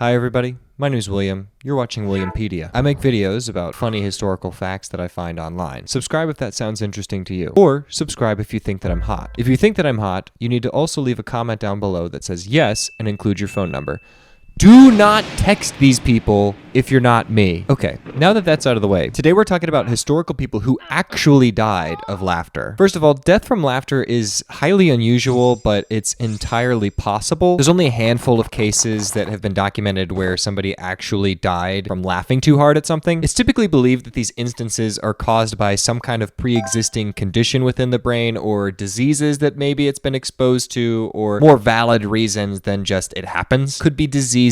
Hi everybody, my name is William. You're watching Williampedia. I make videos about funny historical facts that I find online. Subscribe if that sounds interesting to you, or subscribe if you think that I'm hot. If you think that I'm hot, you need to also leave a comment down below that says yes and include your phone number. Do not text these people if you're not me. Okay, now that that's out of the way, today we're talking about historical people who actually died of laughter. First of all, death from laughter is highly unusual, but it's entirely possible. There's only a handful of cases that have been documented where somebody actually died from laughing too hard at something. It's typically believed that these instances are caused by some kind of pre-existing condition within the brain or diseases that maybe it's been exposed to, or more valid reasons than just it happens. Could be diseases,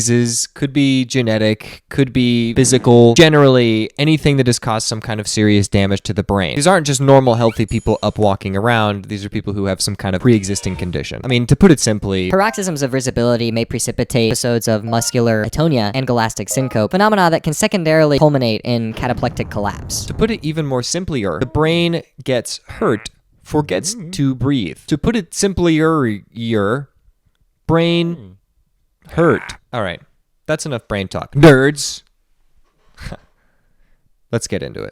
could be genetic, could be physical, generally anything that has caused some kind of serious damage to the brain. These aren't just normal healthy people up walking around, these are people who have some kind of pre-existing condition. I mean, to put it simply, paroxysms of risibility may precipitate episodes of muscular atonia and galactic syncope, phenomena that can secondarily culminate in cataplectic collapse. To put it even more simpler, the brain gets hurt, forgets to breathe. To put it simpler, brain hurt. All right, that's enough brain talk. Nerds! Let's get into it.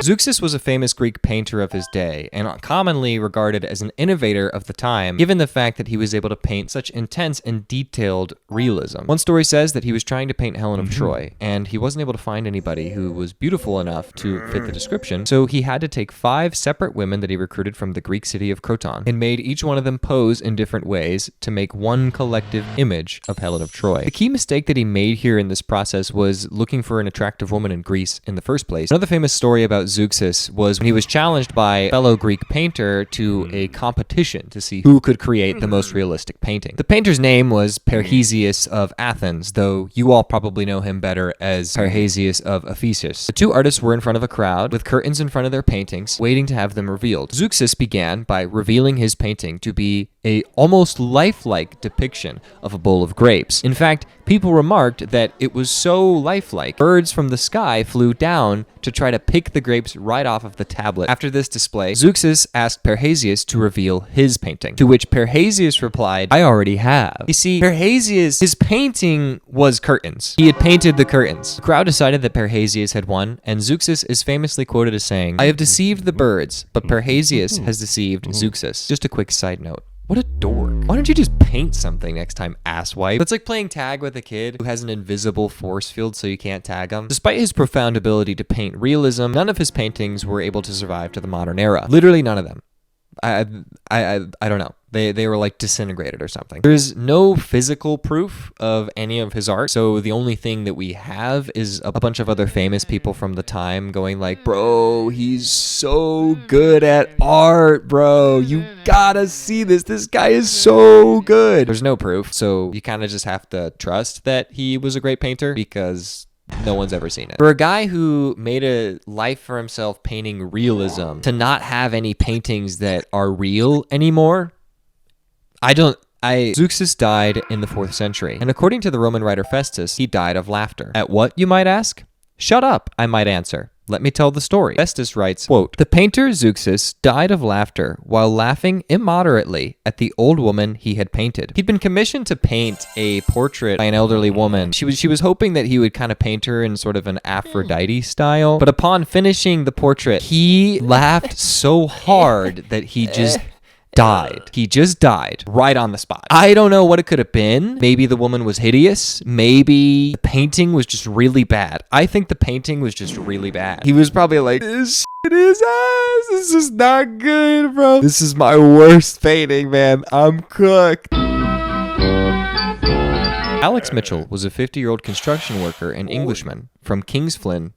Zeuxis was a famous Greek painter of his day, and commonly regarded as an innovator of the time, given the fact that he was able to paint such intense and detailed realism. One story says that he was trying to paint Helen of Troy, and he wasn't able to find anybody who was beautiful enough to fit the description, so he had to take 5 separate women that he recruited from the Greek city of Croton, and made each one of them pose in different ways to make one collective image of Helen of Troy. The key mistake that he made here in this process was looking for an attractive woman in Greece in the first place. Another famous story about Zeuxis was when he was challenged by a fellow Greek painter to a competition to see who could create the most realistic painting. The painter's name was Parrhasius of Athens, though you all probably know him better as Parrhasius of Ephesus. The two artists were in front of a crowd with curtains in front of their paintings, waiting to have them revealed. Zeuxis began by revealing his painting to be a almost lifelike depiction of a bowl of grapes. In fact, people remarked that it was so lifelike, birds from the sky flew down to try to pick the grapes right off of the tablet. After this display, Zeuxis asked Parrhasius to reveal his painting, to which Parrhasius replied, "I already have." You see, Parrhasius, his painting was curtains. He had painted the curtains. The crowd decided that Parrhasius had won, and Zeuxis is famously quoted as saying, "I have deceived the birds, but Parrhasius has deceived Zeuxis." Just a quick side note. What a dork. Why don't you just paint something next time, asswipe? That's like playing tag with a kid who has an invisible force field so you can't tag him. Despite his profound ability to paint realism, none of his paintings were able to survive to the modern era. Literally none of them. I don't know. They were like disintegrated or something. There's no physical proof of any of his art, so the only thing that we have is a bunch of other famous people from the time going like, "Bro, he's so good at art, bro. You gotta see this. This guy is so good." There's no proof, so you kind of just have to trust that he was a great painter because no one's ever seen it. For a guy who made a life for himself painting realism, to not have any paintings that are real anymore, Zeuxis died in the 4th century, and according to the Roman writer Festus, he died of laughter. At what, you might ask? Shut up, I might answer. Let me tell the story. Festus writes, quote, "The painter Zeuxis died of laughter while laughing immoderately at the old woman he had painted." He'd been commissioned to paint a portrait by an elderly woman. She was hoping that he would kind of paint her in sort of an Aphrodite style, but upon finishing the portrait, he laughed so hard that he just died. He just died right on the spot. I don't know what it could have been. Maybe the woman was hideous. Maybe the painting was just really bad. I think the painting was just really bad. He was probably like, "This shit is ass. This is not good, bro. This is my worst painting, man. I'm cooked." Alex Mitchell was a 50-year-old construction worker and Englishman from Kingsflyn,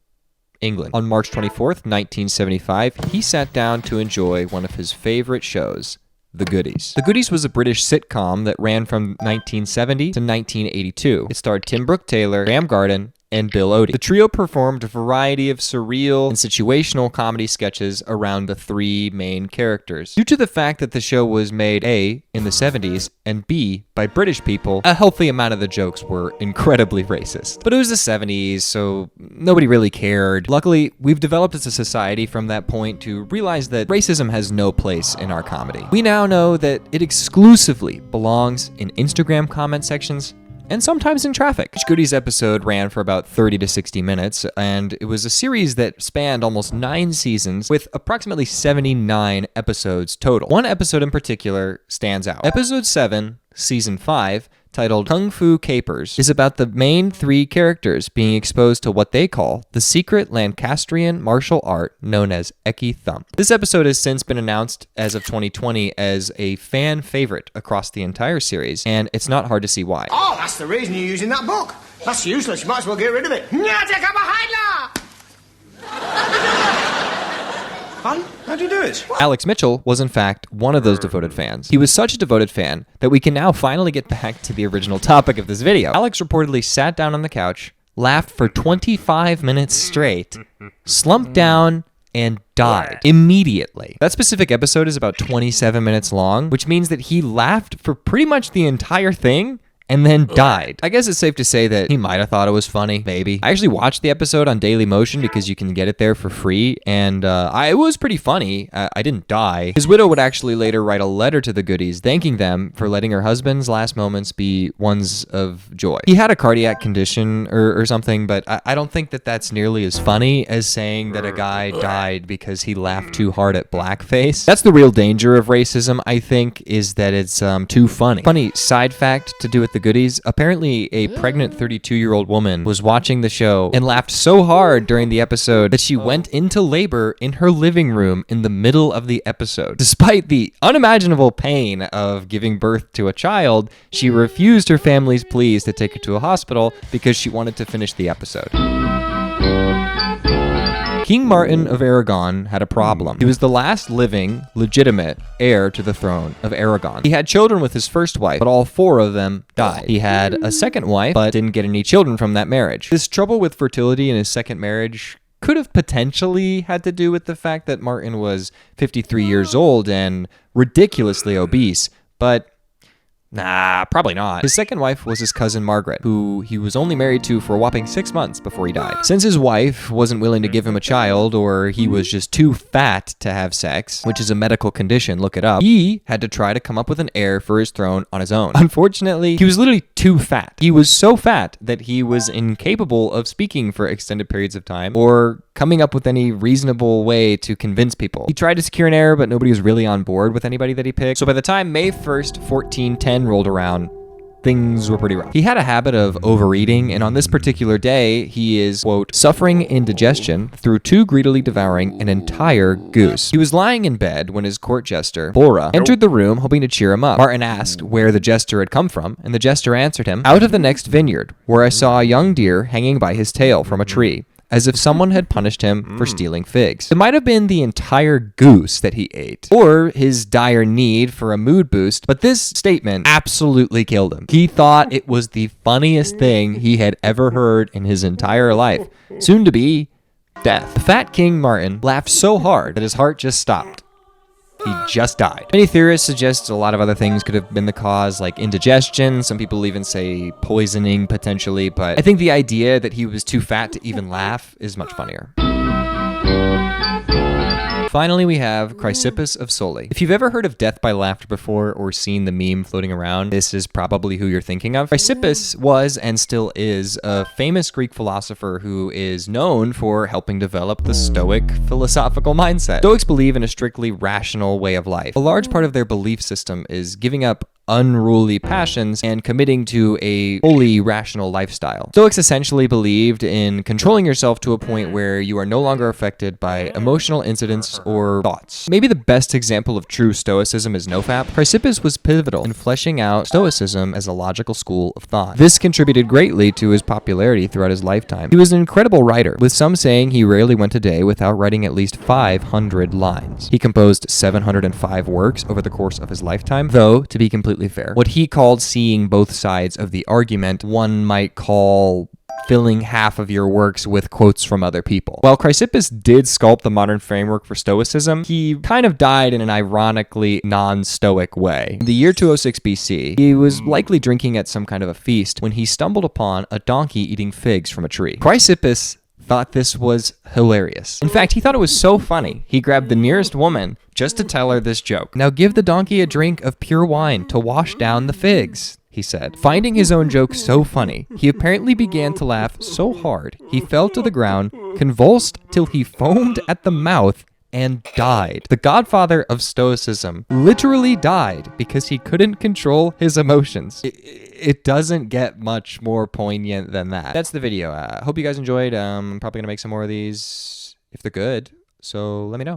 England. On March 24th, 1975, he sat down to enjoy one of his favorite shows, The Goodies. The Goodies was a British sitcom that ran from 1970 to 1982. It starred Tim Brooke Taylor, Graham Garden, and Bill Oatey. The trio performed a variety of surreal and situational comedy sketches around the three main characters. Due to the fact that the show was made A, in the 70s, and B, by British people, a healthy amount of the jokes were incredibly racist. But it was the 70s, so nobody really cared. Luckily, we've developed as a society from that point to realize that racism has no place in our comedy. We now know that it exclusively belongs in Instagram comment sections and sometimes in traffic. Each Goodies episode ran for about 30 to 60 minutes, and it was a series that spanned almost 9 seasons with approximately 79 episodes total. One episode in particular stands out. Episode 7, Season 5, titled Kung Fu Capers, is about the main 3 characters being exposed to what they call the secret Lancastrian martial art known as Eki Thump. This episode has since been announced as of 2020 as a fan favorite across the entire series, and it's not hard to see why. Oh, that's the reason you're using that book. That's useless. You might as well get rid of it. Fun? How'd you do it? Alex Mitchell was in fact one of those devoted fans. He was such a devoted fan that we can now finally get back to the original topic of this video. Alex reportedly sat down on the couch, laughed for 25 minutes straight, slumped down, and died immediately. That specific episode is about 27 minutes long, which means that he laughed for pretty much the entire thing and then died. I guess it's safe to say that he might have thought it was funny, maybe. I actually watched the episode on Daily Motion because you can get it there for free, and it was pretty funny. I didn't die. His widow would actually later write a letter to the Goodies thanking them for letting her husband's last moments be ones of joy. He had a cardiac condition or something, but I don't think that that's nearly as funny as saying that a guy died because he laughed too hard at blackface. That's the real danger of racism, I think, is that it's too funny. Funny side fact to do with the Goodies, apparently a pregnant 32-year-old woman was watching the show and laughed so hard during the episode that she went into labor in her living room in the middle of the episode. Despite the unimaginable pain of giving birth to a child, she refused her family's pleas to take her to a hospital because she wanted to finish the episode. King Martin of Aragon had a problem. He was the last living, legitimate heir to the throne of Aragon. He had children with his first wife, but all 4 of them died. He had a second wife, but didn't get any children from that marriage. This trouble with fertility in his second marriage could have potentially had to do with the fact that Martin was 53 years old and ridiculously obese, but nah, probably not. His second wife was his cousin Margaret, who he was only married to for a whopping 6 months before he died. Since his wife wasn't willing to give him a child, or he was just too fat to have sex, which is a medical condition, look it up, he had to try to come up with an heir for his throne on his own. Unfortunately, he was literally too fat. He was so fat that he was incapable of speaking for extended periods of time, or coming up with any reasonable way to convince people. He tried to secure an heir, but nobody was really on board with anybody that he picked. So by the time May 1st, 1410 rolled around, things were pretty rough. He had a habit of overeating, and on this particular day, he is, quote, suffering indigestion through too greedily devouring an entire goose. He was lying in bed when his court jester, Bora, entered the room hoping to cheer him up. Martin asked where the jester had come from, and the jester answered him, out of the next vineyard, where I saw a young deer hanging by his tail from a tree, as if someone had punished him for stealing figs. It might have been the entire goose that he ate, or his dire need for a mood boost, but this statement absolutely killed him. He thought it was the funniest thing he had ever heard in his entire life, soon to be death. The fat King Martin laughed so hard that his heart just stopped. He just died. Many theorists suggest a lot of other things could have been the cause, like indigestion. Some people even say poisoning, potentially, but I think the idea that he was too fat to even laugh is much funnier. Finally, we have Chrysippus of Soli. If you've ever heard of death by laughter before or seen the meme floating around, this is probably who you're thinking of. Chrysippus was and still is a famous Greek philosopher who is known for helping develop the Stoic philosophical mindset. Stoics believe in a strictly rational way of life. A large part of their belief system is giving up unruly passions and committing to a fully rational lifestyle. Stoics essentially believed in controlling yourself to a point where you are no longer affected by emotional incidents or thoughts. Maybe the best example of true Stoicism is nofap. Chrysippus was pivotal in fleshing out Stoicism as a logical school of thought. This contributed greatly to his popularity throughout his lifetime. He was an incredible writer, with some saying he rarely went a day without writing at least 500 lines. He composed 705 works over the course of his lifetime, though, to be completely fair, what he called seeing both sides of the argument, one might call filling half of your works with quotes from other people. While Chrysippus did sculpt the modern framework for Stoicism, he kind of died in an ironically non-Stoic way. In the year 206 BC, he was likely drinking at some kind of a feast when he stumbled upon a donkey eating figs from a tree. Chrysippus thought this was hilarious. In fact, he thought it was so funny, he grabbed the nearest woman just to tell her this joke. "Now give the donkey a drink of pure wine to wash down the figs," he said. Finding his own joke so funny, he apparently began to laugh so hard, he fell to the ground, convulsed till he foamed at the mouth, and died. The godfather of Stoicism literally died because he couldn't control his emotions. It doesn't get much more poignant than that. That's the video. Hope you guys enjoyed. I'm probably gonna make some more of these if they're good, so let me know.